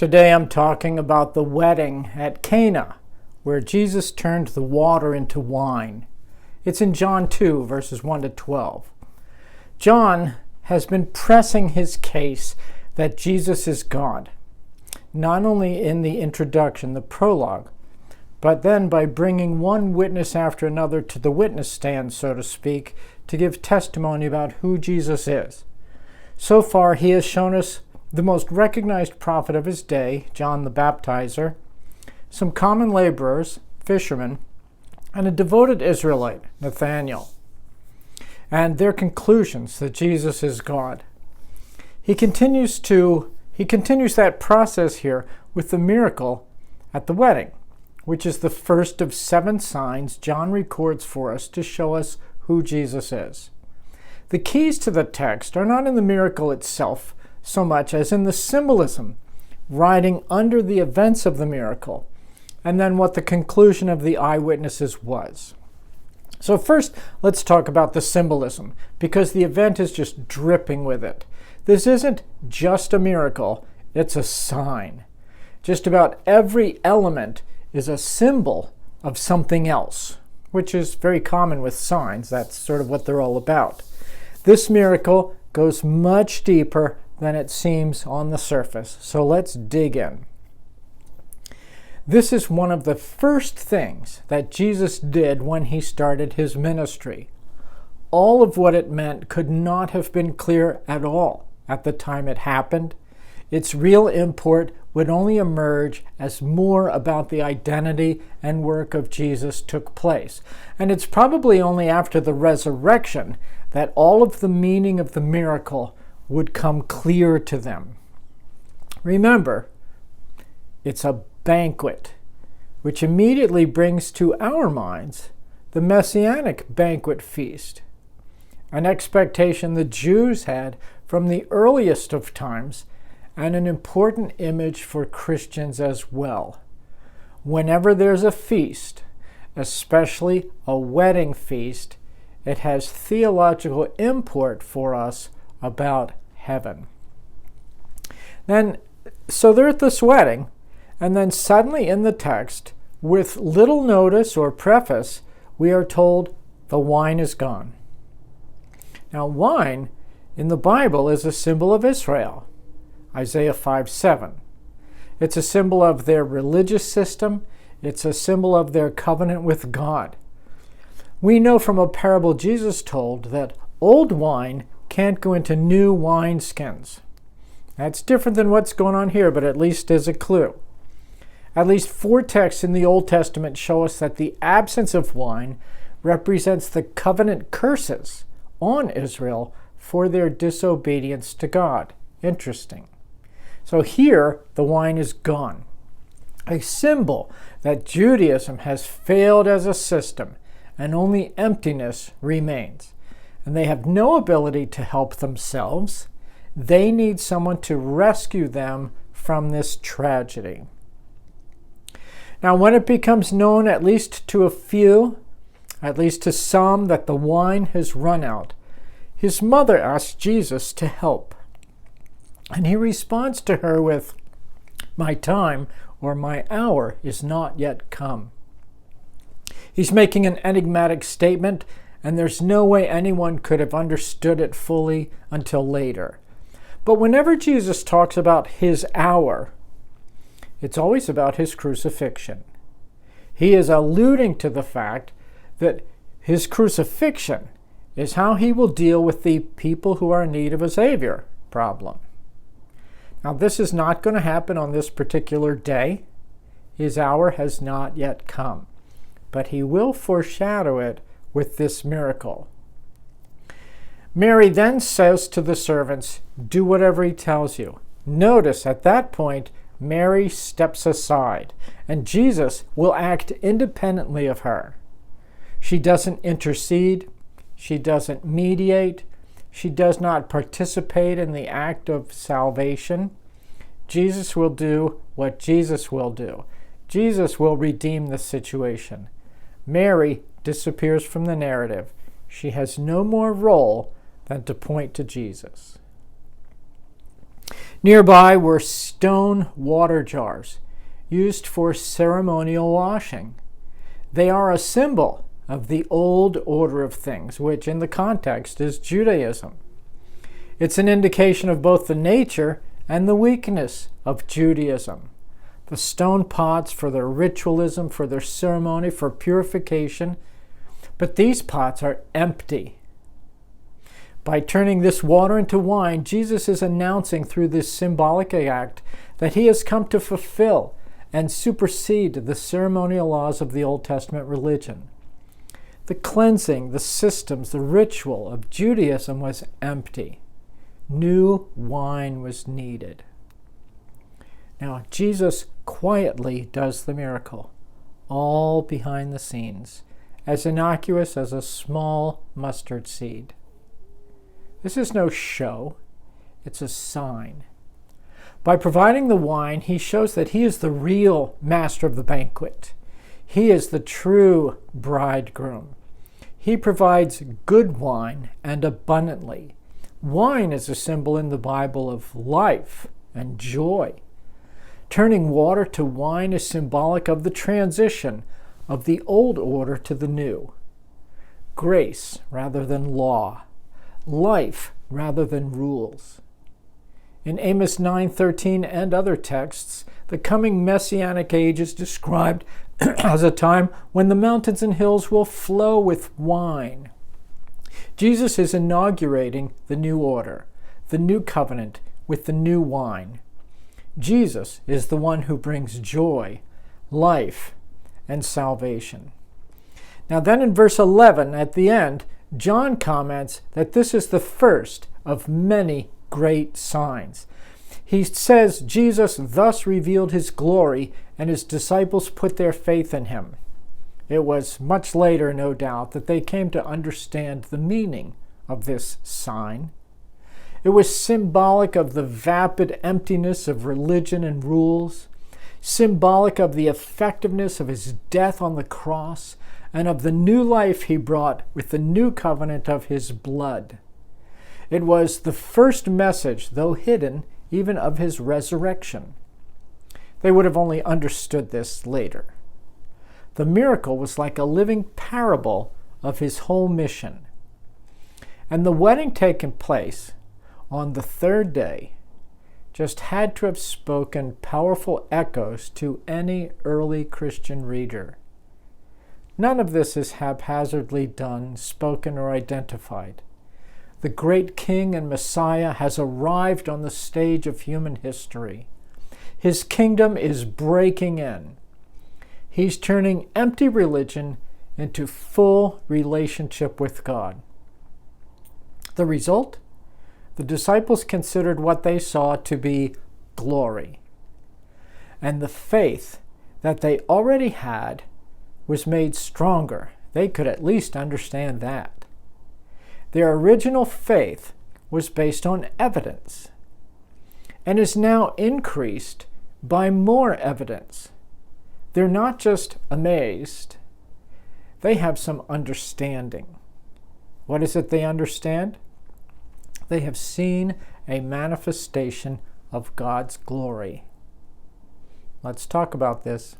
Today I'm talking about the wedding at Cana, where Jesus turned the water into wine. It's in John 2, verses 1 to 12. John has been pressing his case that Jesus is God, not only in the introduction, the prologue, but then by bringing one witness after another to the witness stand, so to speak, to give testimony about who Jesus is. So far, he has shown us the most recognized prophet of his day, John the Baptizer, some common laborers, fishermen, and a devoted Israelite, Nathanael, and their conclusions that Jesus is God. He continues that process here with the miracle at the wedding, which is the first of 7 signs John records for us to show us who Jesus is. The keys to the text are not in the miracle itself so much as in the symbolism riding under the events of the miracle, and then what the conclusion of the eyewitnesses was. So first, let's talk about the symbolism, because the event is just dripping with it. This isn't just a miracle, it's a sign. Just about every element is a symbol of something else, which is very common with signs. That's sort of what they're all about. This miracle goes much deeper than it seems on the surface. So let's dig in. This is one of the first things that Jesus did when he started his ministry. All of what it meant could not have been clear at all at the time it happened. Its real import would only emerge as more about the identity and work of Jesus took place. And it's probably only after the resurrection that all of the meaning of the miracle would come clear to them. Remember, it's a banquet, which immediately brings to our minds the Messianic banquet feast, an expectation the Jews had from the earliest of times, and an important image for Christians as well. Whenever there's a feast, especially a wedding feast, it has theological import for us about heaven. So they're at this wedding, and then suddenly in the text, with little notice or preface, we are told the wine is gone. Now, wine in the Bible is a symbol of Israel, Isaiah 5:7. It's a symbol of their religious system. It's a symbol of their covenant with God. We know from a parable Jesus told that old wine can't go into new wineskins. That's different than what's going on here, but at least is a clue. At least 4 texts in the Old Testament show us that the absence of wine represents the covenant curses on Israel for their disobedience to God. Interesting. So here, the wine is gone. A symbol that Judaism has failed as a system and only emptiness remains. And they have no ability to help themselves. They need someone to rescue them from this tragedy. Now, when it becomes known, at least to a few, at least to some, that the wine has run out, his mother asks Jesus to help. And he responds to her with, "My time or my hour is not yet come." He's making an enigmatic statement, and there's no way anyone could have understood it fully until later. But whenever Jesus talks about his hour, it's always about his crucifixion. He is alluding to the fact that his crucifixion is how he will deal with the people who are in need of a Savior problem. Now, this is not going to happen on this particular day. His hour has not yet come. But he will foreshadow it with this miracle. Mary then says to the servants, "Do whatever he tells you." Notice at that point, Mary steps aside, and Jesus will act independently of her. She doesn't intercede. She doesn't mediate. She does not participate in the act of salvation. Jesus will do what Jesus will do. Jesus will redeem the situation. Mary disappears from the narrative. She has no more role than to point to Jesus. Nearby were stone water jars used for ceremonial washing. They are a symbol of the old order of things, which in the context is Judaism. It's an indication of both the nature and the weakness of Judaism. The stone pots for their ritualism, for their ceremony, for purification. But these pots are empty. By turning this water into wine, Jesus is announcing through this symbolic act that he has come to fulfill and supersede the ceremonial laws of the Old Testament religion. The cleansing, the systems, the ritual of Judaism was empty. New wine was needed. Now, Jesus quietly does the miracle, all behind the scenes, as innocuous as a small mustard seed. This is no show, it's a sign. By providing the wine, he shows that he is the real master of the banquet. He is the true bridegroom. He provides good wine and abundantly. Wine is a symbol in the Bible of life and joy. Turning water to wine is symbolic of the transition of the old order to the new. Grace rather than law. Life rather than rules. In Amos 9:13 and other texts, the coming messianic age is described as a time when the mountains and hills will flow with wine. Jesus is inaugurating the new order, the new covenant with the new wine. Jesus is the one who brings joy, life, and salvation. Now then in verse 11 at the end, John comments that this is the first of many great signs. He says Jesus thus revealed his glory and his disciples put their faith in him. It was much later, no doubt, that they came to understand the meaning of this sign. It was symbolic of the vapid emptiness of religion and rules, symbolic of the effectiveness of his death on the cross, and of the new life he brought with the new covenant of his blood. It was the first message, though hidden, even of his resurrection. They would have only understood this later. The miracle was like a living parable of his whole mission. And the wedding taking place on the third day just had to have spoken powerful echoes to any early Christian reader. None of this is haphazardly done, spoken, or identified. The great King and Messiah has arrived on the stage of human history. His kingdom is breaking in. He's turning empty religion into full relationship with God. The result? The disciples considered what they saw to be glory. And the faith that they already had was made stronger. They could at least understand that. Their original faith was based on evidence and is now increased by more evidence. They're not just amazed, they have some understanding. What is it they understand? They have seen a manifestation of God's glory. Let's talk about this.